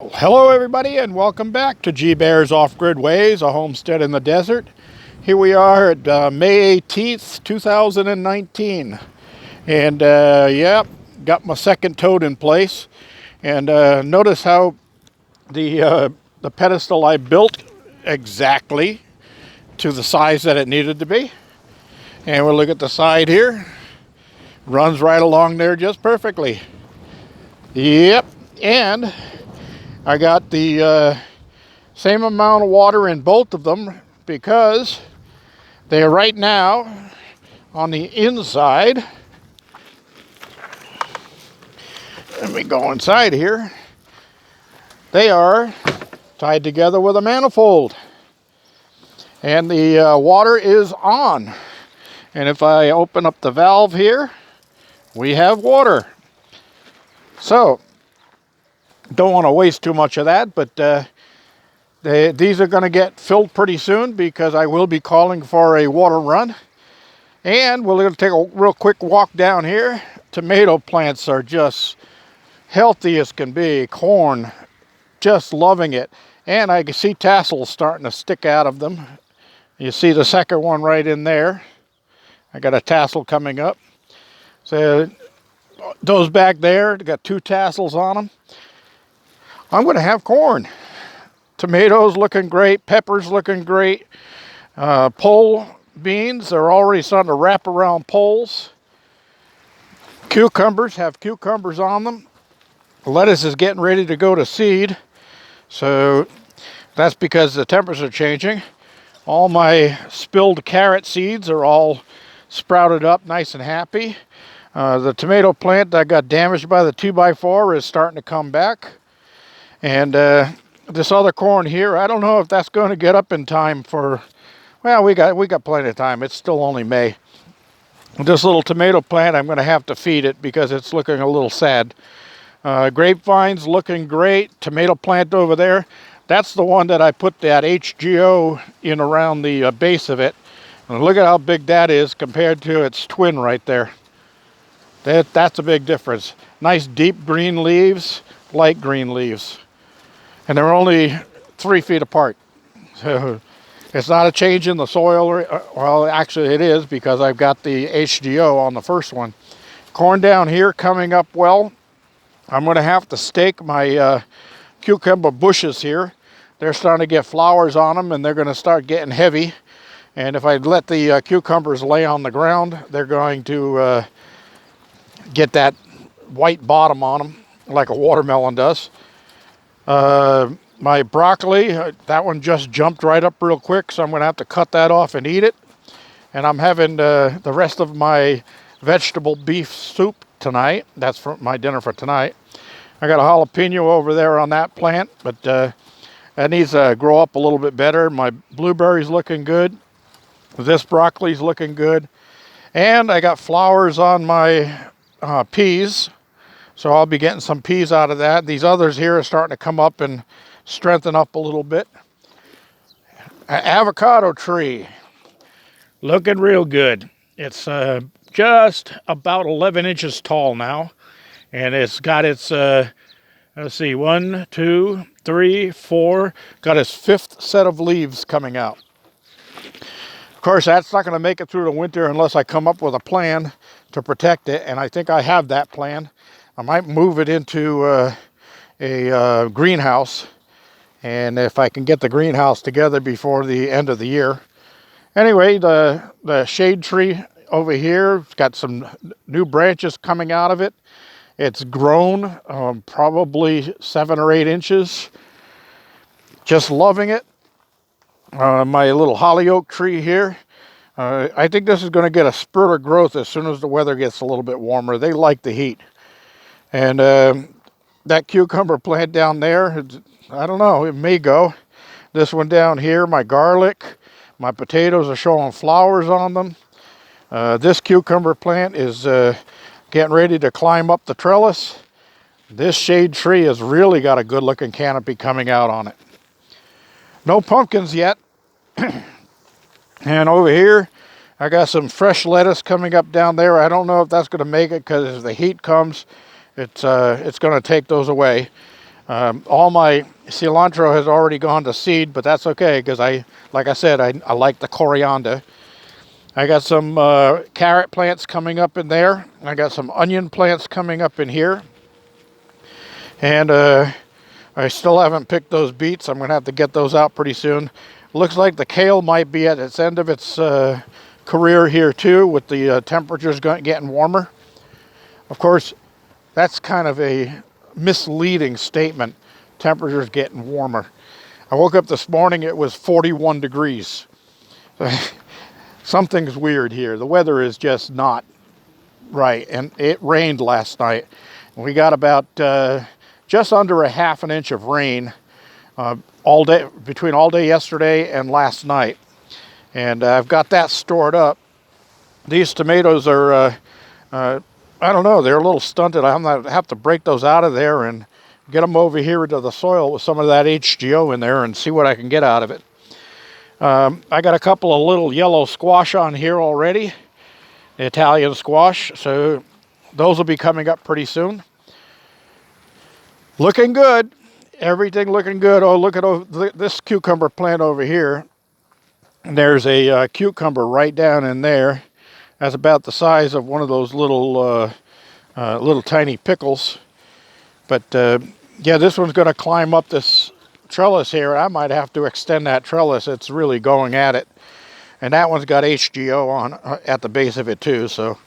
Hello everybody and welcome back to G Bear's Off-Grid Ways, a homestead in the desert. Here we are at May 18th, 2019. And yeah, got my second tote in place. And notice how the pedestal I built exactly to the size that it needed to be. And we'll look at the side here. Runs right along there just perfectly. Yep, and I got the same amount of water in both of them because they're right now on the inside. Let me go inside here. They are tied together with a manifold. And the water is on. And if I open up the valve here, we have water. So, don't want to waste too much of that, but these are going to get filled pretty soon because I will be calling for a water run. And we're going to take a real quick walk down here. Tomato plants are just healthy as can be. Corn, just loving it. And I can see tassels starting to stick out of them. You see the second one right in there. I got a tassel coming up. So those back there, got two tassels on them. I'm going to have corn. Tomatoes looking great. Peppers looking great. Pole beans are already starting to wrap around poles. Cucumbers have cucumbers on them. Lettuce is getting ready to go to seed. So that's because the temperatures are changing. All my spilled carrot seeds are all sprouted up nice and happy. The tomato plant that got damaged by the 2x4 is starting to come back. And this other corn here, I don't know if that's going to get up in time for, well, we got plenty of time. It's still only May. This little tomato plant, I'm going to have to feed it because it's looking a little sad. Grapevines looking great. Tomato plant over there. That's the one that I put that HGO in around the base of it. And look at how big that is compared to its twin right there. That's a big difference. Nice deep green leaves, light green leaves. And they're only 3 feet apart. So it's not a change in the soil. Well, actually it is because I've got the HGO on the first one. Corn down here coming up well. I'm going to have to stake my cucumber bushes here. They're starting to get flowers on them and they're going to start getting heavy. And if I let the cucumbers lay on the ground, they're going to get that white bottom on them like a watermelon does. My broccoli, that one just jumped right up real quick, so I'm going to have to cut that off and eat it. And I'm having the rest of my vegetable beef soup tonight. That's for my dinner for tonight. I got a jalapeno over there on that plant, but that needs to grow up a little bit better. My blueberries looking good. This broccoli's looking good. And I got flowers on my peas. So I'll be getting some peas out of that. These others here are starting to come up and strengthen up a little bit. An avocado tree. Looking real good. It's just about 11 inches tall now. And it's got its, let's see, 1, 2, 3, 4. Got its 5th set of leaves coming out. Of course, that's not going to make it through the winter unless I come up with a plan to protect it. And I think I have that plan. I might move it into a greenhouse, and if I can get the greenhouse together before the end of the year. Anyway, the shade tree over here, it's got some new branches coming out of it. It's grown probably 7 or 8 inches. Just loving it. My little holly oak tree here. I think this is going to get a spurt of growth as soon as the weather gets a little bit warmer. They like the heat. And that cucumber plant down there, I don't know, it may go. This one down here, my garlic, my potatoes are showing flowers on them. This cucumber plant is getting ready to climb up the trellis. This shade tree has really got a good looking canopy coming out on it. No pumpkins yet. And over here, I got some fresh lettuce coming up down there. I don't know if that's going to make it because as the heat comes, it's going to take those away. All my cilantro has already gone to seed, but that's okay because like I said, I like the coriander. I got some carrot plants coming up in there. I got some onion plants coming up in here. And I still haven't picked those beets. I'm going to have to get those out pretty soon. Looks like the kale might be at its end of its career here too, with the temperatures getting warmer. Of course, that's kind of a misleading statement. Temperatures getting warmer. I woke up this morning, it was 41 degrees. Something's weird here. The weather is just not right. And it rained last night. We got about just under a half an inch of rain all day, between all day yesterday and last night. And I've got that stored up. These tomatoes are, I don't know, they're a little stunted. I'm going to have to break those out of there and get them over here into the soil with some of that HGO in there and see what I can get out of it. I got a couple of little yellow squash on here already, the Italian squash, so those will be coming up pretty soon. Looking good. Everything looking good. Oh, look at this cucumber plant over here. And there's a cucumber right down in there. That's about the size of one of those little tiny pickles. But yeah, this one's going to climb up this trellis here. I might have to extend that trellis. It's really going at it. And that one's got HGO on at the base of it too. So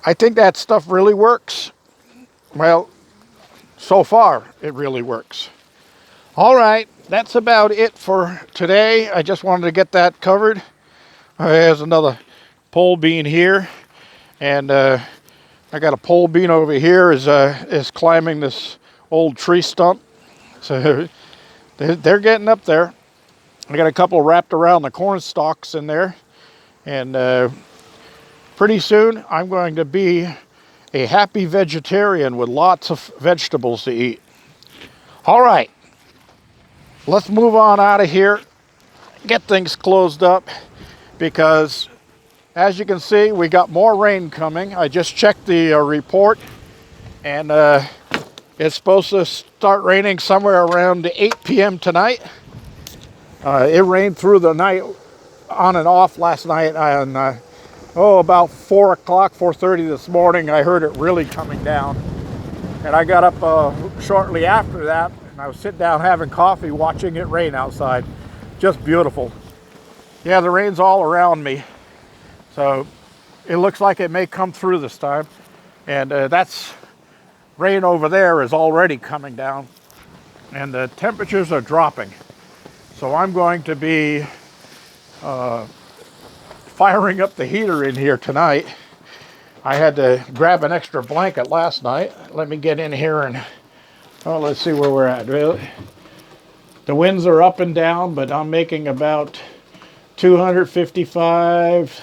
I think that stuff really works. Well, so far it really works. All right, that's about it for today. I just wanted to get that covered. There's another pole bean here. And I got a pole bean over here is climbing this old tree stump. So they're getting up there. I got a couple wrapped around the corn stalks in there. And pretty soon I'm going to be a happy vegetarian with lots of vegetables to eat. All right, let's move on out of here, get things closed up, because as you can see, we got more rain coming. I just checked the report, and it's supposed to start raining somewhere around 8 p.m. tonight. It rained through the night, on and off last night, and about 4 o'clock, 4:30 this morning, I heard it really coming down. And I got up shortly after that, and I was sitting down having coffee, watching it rain outside. Just beautiful. Yeah, the rain's all around me. So it looks like it may come through this time. And that's rain over there is already coming down. And the temperatures are dropping. So I'm going to be firing up the heater in here tonight. I had to grab an extra blanket last night. Let me get in here and, let's see where we're at. The winds are up and down, but I'm making about 255,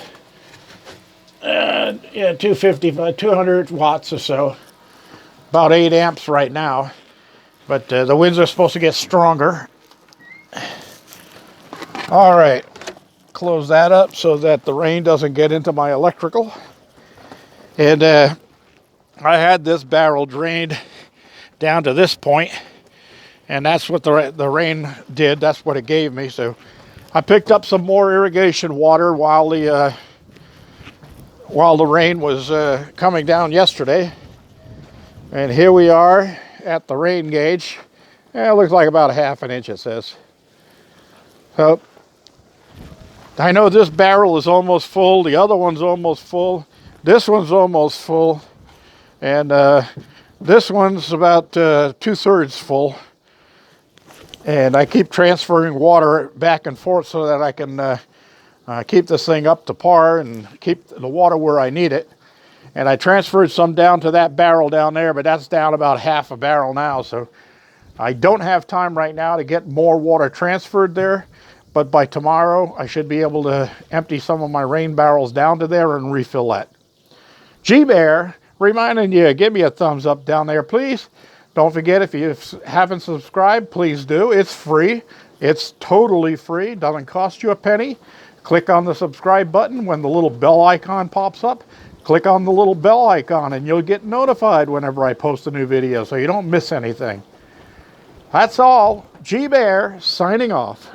200 watts or so. About 8 amps right now. But the winds are supposed to get stronger. All right. Close that up so that the rain doesn't get into my electrical. And I had this barrel drained down to this point, and that's what the rain did. That's what it gave me. So I picked up some more irrigation water while the rain was coming down yesterday. And here we are at the rain gauge. It looks like about a half an inch, it says. So I know this barrel is almost full. The other one's almost full. This one's almost full. And this one's about 2/3 full. And I keep transferring water back and forth so that I can keep this thing up to par and keep the water where I need it. And I transferred some down to that barrel down there, but that's down about half a barrel now. So I don't have time right now to get more water transferred there. But by tomorrow, I should be able to empty some of my rain barrels down to there and refill that. G-Bear, reminding you, give me a thumbs up down there, please. Don't forget, if you haven't subscribed, please do. It's free. It's totally free. Doesn't cost you a penny. Click on the subscribe button when the little bell icon pops up. Click on the little bell icon and you'll get notified whenever I post a new video so you don't miss anything. That's all. G Bear signing off.